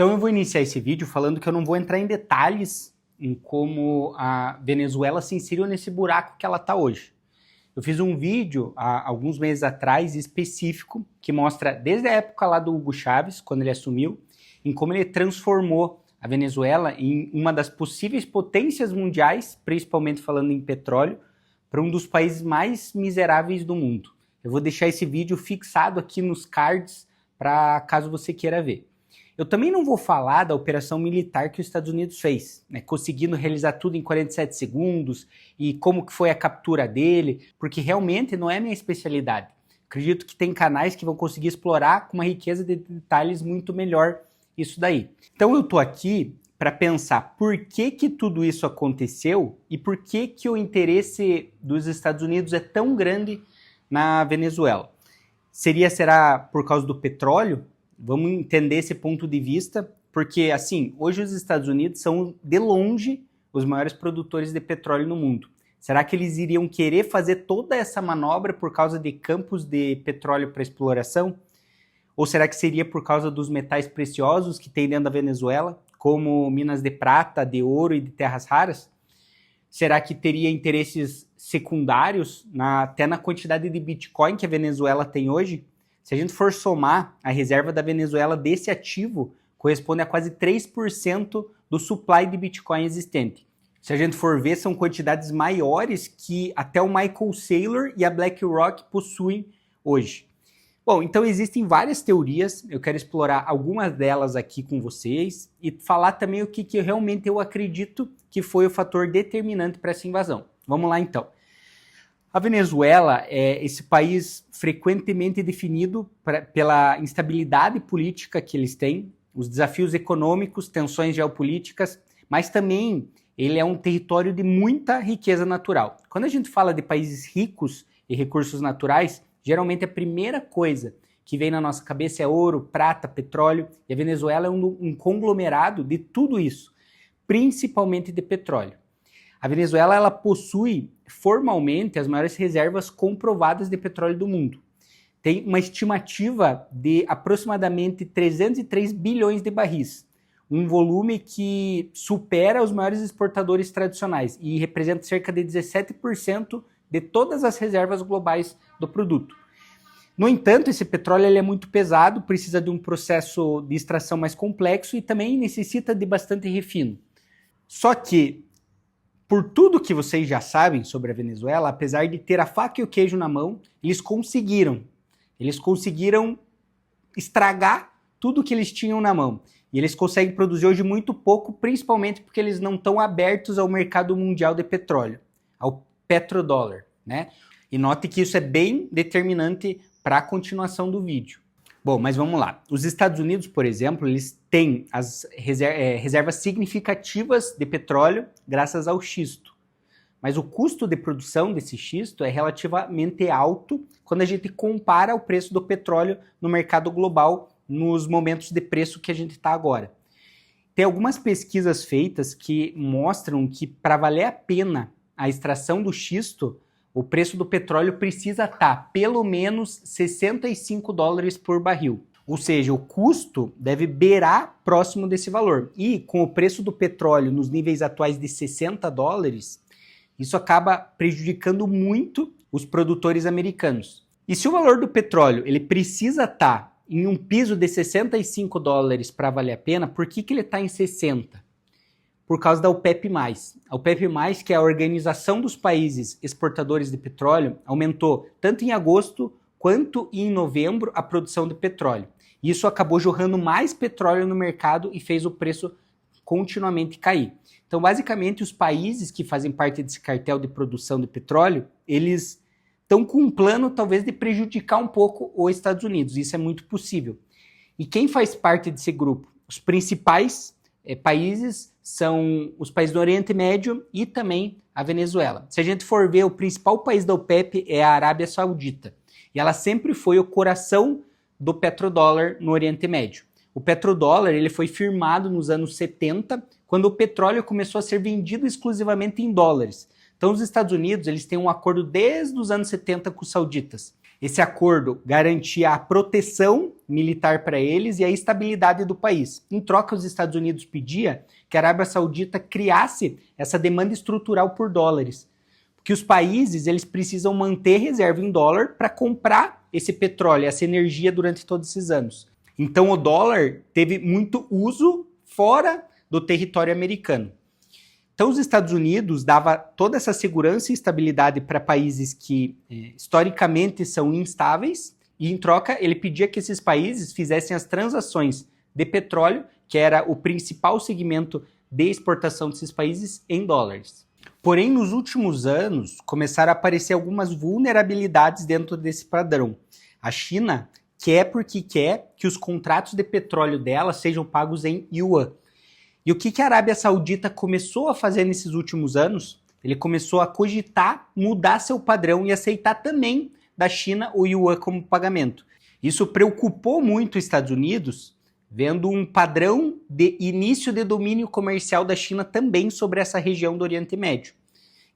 Então eu vou iniciar esse vídeo falando que eu não vou entrar em detalhes em como a Venezuela se inseriu nesse buraco que ela está hoje. Eu fiz um vídeo há alguns meses atrás específico que mostra desde a época lá do Hugo Chávez, quando ele assumiu, em como ele transformou a Venezuela em uma das possíveis potências mundiais, principalmente falando em petróleo, para um dos países mais miseráveis do mundo. Eu vou deixar esse vídeo fixado aqui nos cards para caso você queira ver. Eu também não vou falar da operação militar que os Estados Unidos fez, né, conseguindo realizar tudo em 47 segundos e como que foi a captura dele, porque realmente não é minha especialidade. Acredito que tem canais que vão conseguir explorar com uma riqueza de detalhes muito melhor isso daí. Então eu tô aqui para pensar por que tudo isso aconteceu e por que o interesse dos Estados Unidos é tão grande na Venezuela. Será por causa do petróleo? Vamos entender esse ponto de vista, porque assim, hoje os Estados Unidos são de longe os maiores produtores de petróleo no mundo. Será que eles iriam querer fazer toda essa manobra por causa de campos de petróleo para exploração? Ou será que seria por causa dos metais preciosos que tem dentro da Venezuela, como minas de prata, de ouro e de terras raras? Será que teria interesses secundários até na quantidade de Bitcoin que a Venezuela tem hoje? Se a gente for somar, a reserva da Venezuela desse ativo corresponde a quase 3% do supply de Bitcoin existente. Se a gente for ver, são quantidades maiores que até o Michael Saylor e a BlackRock possuem hoje. Bom, então existem várias teorias, eu quero explorar algumas delas aqui com vocês e falar também o que realmente eu acredito que foi o fator determinante para essa invasão. Vamos lá então. A Venezuela é esse país frequentemente definido pela instabilidade política que eles têm, os desafios econômicos, tensões geopolíticas, mas também ele é um território de muita riqueza natural. Quando a gente fala de países ricos e recursos naturais, geralmente a primeira coisa que vem na nossa cabeça é ouro, prata, petróleo, e a Venezuela é um conglomerado de tudo isso, principalmente de petróleo. A Venezuela ela possui formalmente as maiores reservas comprovadas de petróleo do mundo. Tem uma estimativa de aproximadamente 303 bilhões de barris, um volume que supera os maiores exportadores tradicionais e representa cerca de 17% de todas as reservas globais do produto. No entanto, esse petróleo ele é muito pesado, precisa de um processo de extração mais complexo e também necessita de bastante refino. Só que, por tudo que vocês já sabem sobre a Venezuela, apesar de ter a faca e o queijo na mão, eles conseguiram estragar tudo que eles tinham na mão. E eles conseguem produzir hoje muito pouco, principalmente porque eles não estão abertos ao mercado mundial de petróleo, ao petrodólar, né? E note que isso é bem determinante para a continuação do vídeo. Bom, mas vamos lá. Os Estados Unidos, por exemplo, eles têm as reservas significativas de petróleo graças ao xisto. Mas o custo de produção desse xisto é relativamente alto quando a gente compara o preço do petróleo no mercado global nos momentos de preço que a gente está agora. Tem algumas pesquisas feitas que mostram que para valer a pena a extração do xisto, o preço do petróleo precisa estar pelo menos $65 por barril. Ou seja, o custo deve beirar próximo desse valor. E com o preço do petróleo nos níveis atuais de $60, isso acaba prejudicando muito os produtores americanos. E se o valor do petróleo ele precisa estar em um piso de $65 para valer a pena, por que ele está em 60? Por causa da OPEP+. A OPEP+, que é a Organização dos Países Exportadores de Petróleo, aumentou tanto em agosto quanto em novembro a produção de petróleo. Isso acabou jorrando mais petróleo no mercado e fez o preço continuamente cair. Então, basicamente, os países que fazem parte desse cartel de produção de petróleo, eles estão com um plano talvez de prejudicar um pouco os Estados Unidos. Isso é muito possível. E quem faz parte desse grupo? Os principais países são os países do Oriente Médio e também a Venezuela. Se a gente for ver, o principal país da OPEP é a Arábia Saudita. E ela sempre foi o coração do petrodólar no Oriente Médio. O petrodólar ele foi firmado nos anos 70, quando o petróleo começou a ser vendido exclusivamente em dólares. Então os Estados Unidos eles têm um acordo desde os anos 70 com os sauditas. Esse acordo garantia a proteção militar para eles e a estabilidade do país. Em troca, os Estados Unidos pedia que a Arábia Saudita criasse essa demanda estrutural por dólares, porque os países eles precisam manter reserva em dólar para comprar esse petróleo, essa energia durante todos esses anos. Então o dólar teve muito uso fora do território americano. Então os Estados Unidos dava toda essa segurança e estabilidade para países que historicamente são instáveis, e em troca ele pedia que esses países fizessem as transações de petróleo, que era o principal segmento de exportação desses países, em dólares. Porém, nos últimos anos, começaram a aparecer algumas vulnerabilidades dentro desse padrão. A China quer porque quer que os contratos de petróleo dela sejam pagos em yuan. E o que a Arábia Saudita começou a fazer nesses últimos anos? Ele começou a cogitar mudar seu padrão e aceitar também da China o yuan como pagamento. Isso preocupou muito os Estados Unidos, vendo um padrão de início de domínio comercial da China também sobre essa região do Oriente Médio.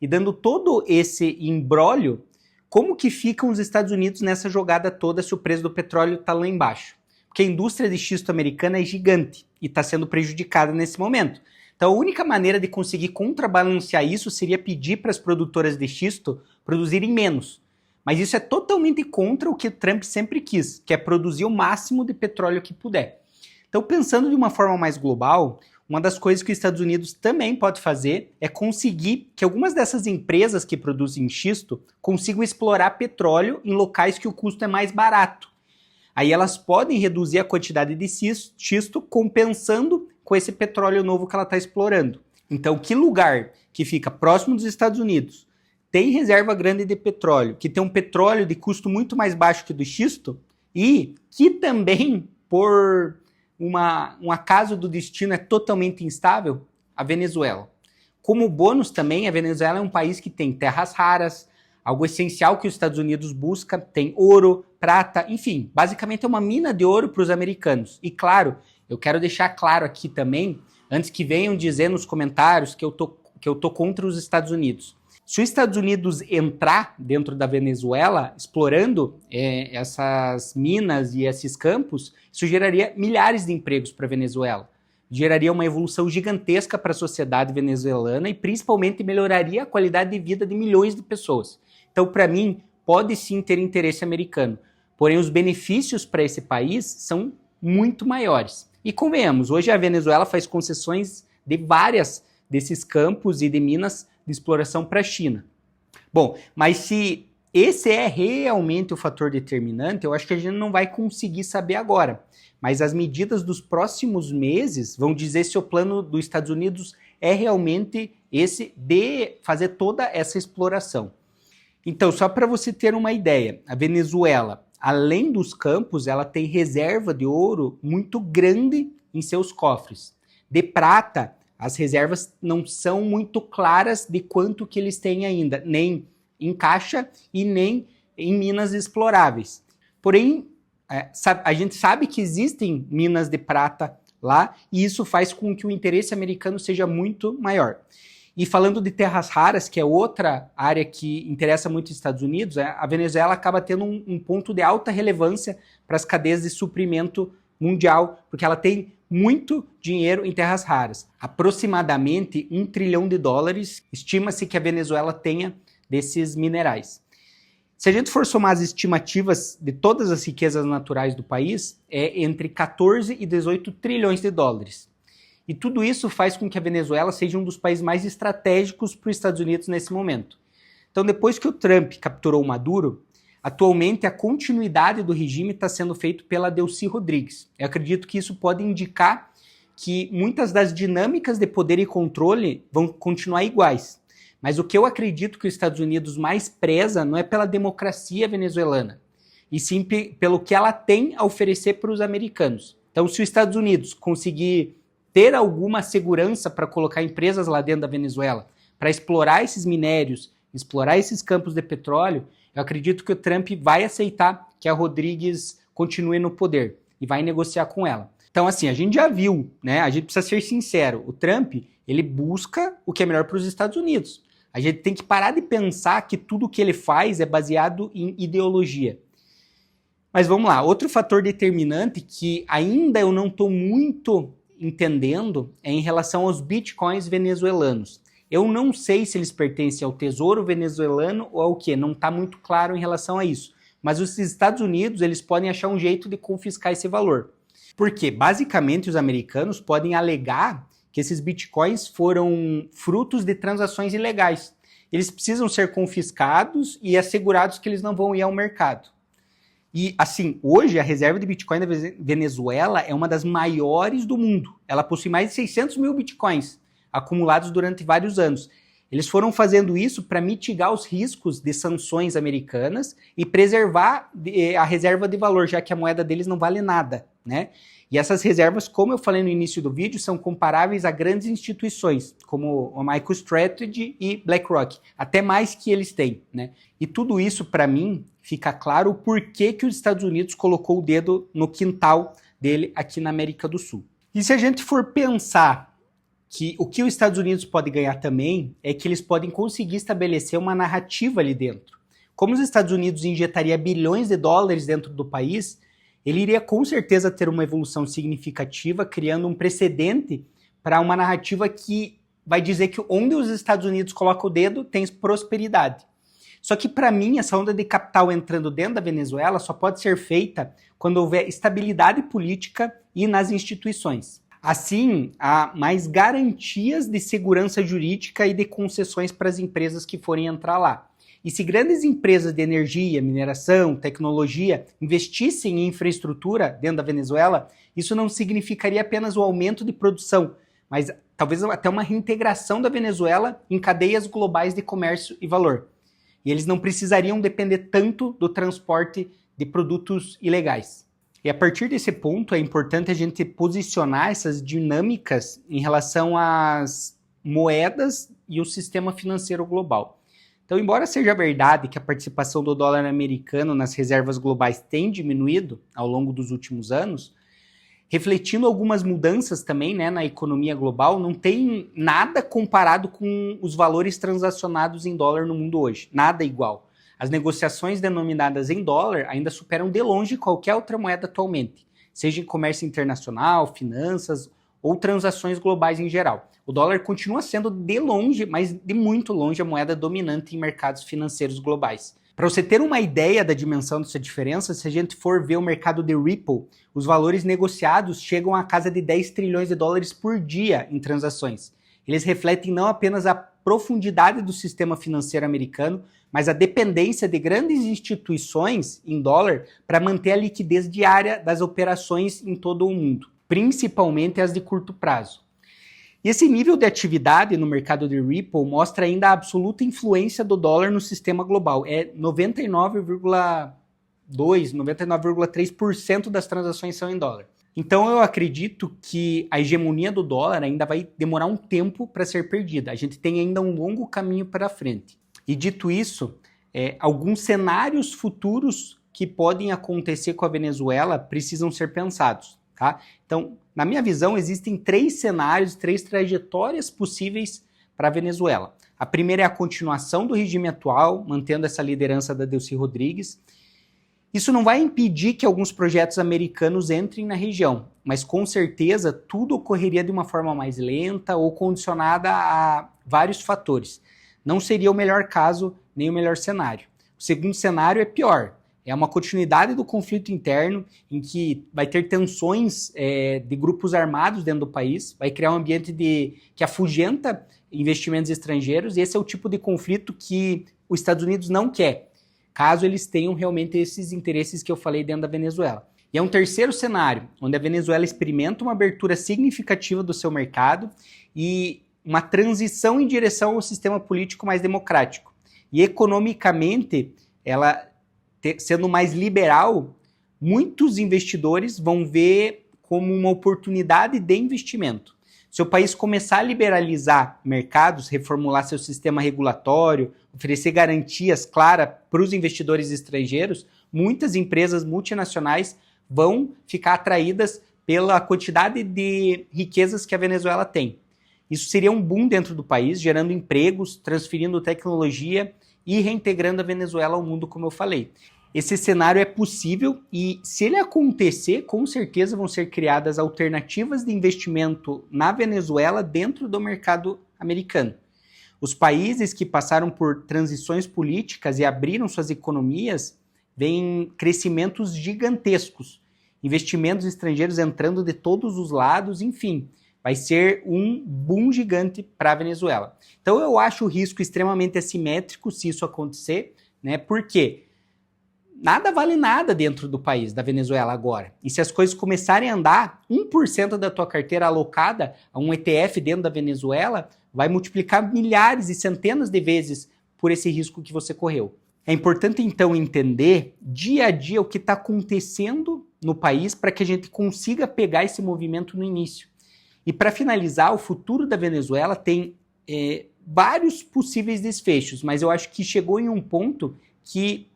E dando todo esse imbróglio, como que ficam os Estados Unidos nessa jogada toda se o preço do petróleo está lá embaixo? Porque a indústria de xisto americana é gigante e está sendo prejudicada nesse momento. Então a única maneira de conseguir contrabalancear isso seria pedir para as produtoras de xisto produzirem menos. Mas isso é totalmente contra o que o Trump sempre quis, que é produzir o máximo de petróleo que puder. Então, pensando de uma forma mais global, uma das coisas que os Estados Unidos também pode fazer é conseguir que algumas dessas empresas que produzem xisto consigam explorar petróleo em locais que o custo é mais barato. Aí elas podem reduzir a quantidade de xisto compensando com esse petróleo novo que ela está explorando. Então, que lugar que fica próximo dos Estados Unidos tem reserva grande de petróleo, que tem um petróleo de custo muito mais baixo que o do xisto e que também, por um acaso do destino, é totalmente instável? A Venezuela. Como bônus também, a Venezuela é um país que tem terras raras, algo essencial que os Estados Unidos busca, tem ouro, prata, enfim, basicamente é uma mina de ouro para os americanos. E claro, eu quero deixar claro aqui também, antes que venham dizer nos comentários que eu tô contra os Estados Unidos. Se os Estados Unidos entrar dentro da Venezuela, explorando essas minas e esses campos, isso geraria milhares de empregos para a Venezuela. Geraria uma evolução gigantesca para a sociedade venezuelana e principalmente melhoraria a qualidade de vida de milhões de pessoas. Então, para mim, pode sim ter interesse americano. Porém, os benefícios para esse país são muito maiores. E convenhamos, hoje a Venezuela faz concessões de várias desses campos e de minas de exploração para a China. Bom, mas se esse é realmente o fator determinante, eu acho que a gente não vai conseguir saber agora. Mas as medidas dos próximos meses vão dizer se o plano dos Estados Unidos é realmente esse de fazer toda essa exploração. Então, só para você ter uma ideia, a Venezuela, além dos campos, ela tem reserva de ouro muito grande em seus cofres. De prata, as reservas não são muito claras de quanto que eles têm ainda, nem em caixa e nem em minas exploráveis. Porém, a gente sabe que existem minas de prata lá e isso faz com que o interesse americano seja muito maior. E falando de terras raras, que é outra área que interessa muito os Estados Unidos, a Venezuela acaba tendo um ponto de alta relevância para as cadeias de suprimento mundial, porque ela tem muito dinheiro em terras raras. Aproximadamente $1 trilhão estima-se que a Venezuela tenha desses minerais. Se a gente for somar as estimativas de todas as riquezas naturais do país, é entre 14 e 18 trilhões de dólares. E tudo isso faz com que a Venezuela seja um dos países mais estratégicos para os Estados Unidos nesse momento. Então, depois que o Trump capturou o Maduro, atualmente a continuidade do regime está sendo feito pela Delcy Rodrigues. Eu acredito que isso pode indicar que muitas das dinâmicas de poder e controle vão continuar iguais. Mas o que eu acredito que os Estados Unidos mais preza não é pela democracia venezuelana, e sim pelo que ela tem a oferecer para os americanos. Então, se os Estados Unidos conseguir ter alguma segurança para colocar empresas lá dentro da Venezuela, para explorar esses minérios, explorar esses campos de petróleo, eu acredito que o Trump vai aceitar que a Rodrigues continue no poder e vai negociar com ela. Então, assim, a gente já viu, né? A gente precisa ser sincero, o Trump, ele busca o que é melhor para os Estados Unidos. A gente tem que parar de pensar que tudo que ele faz é baseado em ideologia. Mas vamos lá, outro fator determinante que ainda eu não estou muito entendendo é em relação aos bitcoins venezuelanos. Eu não sei se eles pertencem ao tesouro venezuelano ou ao quê, não está muito claro em relação a isso. Mas os Estados Unidos, eles podem achar um jeito de confiscar esse valor. Porque, basicamente, os americanos podem alegar que esses bitcoins foram frutos de transações ilegais. Eles precisam ser confiscados e assegurados que eles não vão ir ao mercado. E, assim, hoje a reserva de Bitcoin da Venezuela é uma das maiores do mundo. Ela possui mais de 600 mil Bitcoins acumulados durante vários anos. Eles foram fazendo isso para mitigar os riscos de sanções americanas e preservar a reserva de valor, já que a moeda deles não vale nada, né? E essas reservas, como eu falei no início do vídeo, são comparáveis a grandes instituições, como a MicroStrategy e BlackRock, até mais que eles têm, né? E tudo isso, para mim, fica claro o porquê que os Estados Unidos colocou o dedo no quintal dele aqui na América do Sul. E se a gente for pensar que o que os Estados Unidos pode ganhar também é que eles podem conseguir estabelecer uma narrativa ali dentro. Como os Estados Unidos injetaria bilhões de dólares dentro do país, ele iria com certeza ter uma evolução significativa, criando um precedente para uma narrativa que vai dizer que onde os Estados Unidos colocam o dedo, tem prosperidade. Só que para mim, essa onda de capital entrando dentro da Venezuela só pode ser feita quando houver estabilidade política e nas instituições. Assim, há mais garantias de segurança jurídica e de concessões para as empresas que forem entrar lá. E se grandes empresas de energia, mineração, tecnologia investissem em infraestrutura dentro da Venezuela, isso não significaria apenas o aumento de produção, mas talvez até uma reintegração da Venezuela em cadeias globais de comércio e valor. E eles não precisariam depender tanto do transporte de produtos ilegais. E a partir desse ponto é importante a gente posicionar essas dinâmicas em relação às moedas e o sistema financeiro global. Então, embora seja verdade que a participação do dólar americano nas reservas globais tem diminuído ao longo dos últimos anos, refletindo algumas mudanças também, né, na economia global, não tem nada comparado com os valores transacionados em dólar no mundo hoje. Nada igual. As negociações denominadas em dólar ainda superam de longe qualquer outra moeda atualmente, seja em comércio internacional, finanças ou transações globais em geral. O dólar continua sendo de longe, mas de muito longe, a moeda dominante em mercados financeiros globais. Para você ter uma ideia da dimensão dessa diferença, se a gente for ver o mercado de Ripple, os valores negociados chegam à casa de 10 trilhões de dólares por dia em transações. Eles refletem não apenas a profundidade do sistema financeiro americano, mas a dependência de grandes instituições em dólar para manter a liquidez diária das operações em todo o mundo, principalmente as de curto prazo. E esse nível de atividade no mercado de Ripple mostra ainda a absoluta influência do dólar no sistema global. É 99,2%, 99,3% das transações são em dólar. Então eu acredito que a hegemonia do dólar ainda vai demorar um tempo para ser perdida. A gente tem ainda um longo caminho para frente. E dito isso, alguns cenários futuros que podem acontecer com a Venezuela precisam ser pensados. Tá? Então, na minha visão, existem 3 cenários, 3 trajetórias possíveis para a Venezuela. A primeira é a continuação do regime atual, mantendo essa liderança da Delcy Rodrigues. Isso não vai impedir que alguns projetos americanos entrem na região, mas com certeza tudo ocorreria de uma forma mais lenta ou condicionada a vários fatores. Não seria o melhor caso, nem o melhor cenário. O segundo cenário é pior. É uma continuidade do conflito interno em que vai ter tensões de grupos armados dentro do país, vai criar um ambiente que afugenta investimentos estrangeiros, e esse é o tipo de conflito que os Estados Unidos não quer, caso eles tenham realmente esses interesses que eu falei dentro da Venezuela. E é um terceiro cenário, onde a Venezuela experimenta uma abertura significativa do seu mercado e uma transição em direção ao sistema político mais democrático. E economicamente, ela sendo mais liberal, muitos investidores vão ver como uma oportunidade de investimento. Se o país começar a liberalizar mercados, reformular seu sistema regulatório, oferecer garantias claras para os investidores estrangeiros, muitas empresas multinacionais vão ficar atraídas pela quantidade de riquezas que a Venezuela tem. Isso seria um boom dentro do país, gerando empregos, transferindo tecnologia e reintegrando a Venezuela ao mundo, como eu falei. Esse cenário é possível e, se ele acontecer, com certeza vão ser criadas alternativas de investimento na Venezuela dentro do mercado americano. Os países que passaram por transições políticas e abriram suas economias veem crescimentos gigantescos, investimentos estrangeiros entrando de todos os lados, enfim, vai ser um boom gigante para a Venezuela. Então eu acho o risco extremamente assimétrico se isso acontecer, né? Porque nada vale nada dentro do país, da Venezuela agora. E se as coisas começarem a andar, 1% da tua carteira alocada a um ETF dentro da Venezuela vai multiplicar milhares e centenas de vezes por esse risco que você correu. É importante, então, entender dia a dia o que está acontecendo no país para que a gente consiga pegar esse movimento no início. E para finalizar, o futuro da Venezuela tem vários possíveis desfechos, mas eu acho que chegou em um ponto que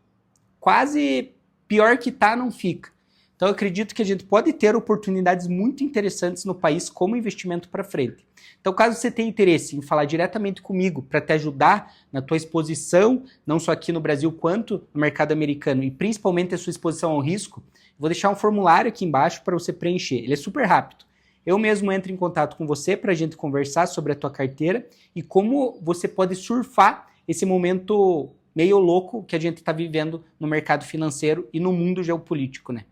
quase pior que tá, não fica. Então eu acredito que a gente pode ter oportunidades muito interessantes no país como investimento para frente. Então caso você tenha interesse em falar diretamente comigo para te ajudar na tua exposição, não só aqui no Brasil quanto no mercado americano e principalmente a sua exposição ao risco, vou deixar um formulário aqui embaixo para você preencher. Ele é super rápido. Eu mesmo entro em contato com você para a gente conversar sobre a tua carteira e como você pode surfar esse momento meio louco que a gente está vivendo no mercado financeiro e no mundo geopolítico, né?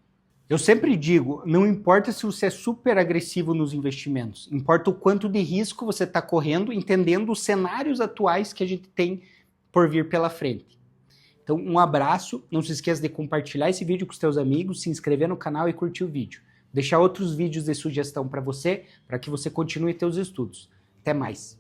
Eu sempre digo, não importa se você é super agressivo nos investimentos, importa o quanto de risco você está correndo, entendendo os cenários atuais que a gente tem por vir pela frente. Então, um abraço, não se esqueça de compartilhar esse vídeo com os teus amigos, se inscrever no canal e curtir o vídeo. Deixar outros vídeos de sugestão para você que você continue teus estudos. Até mais!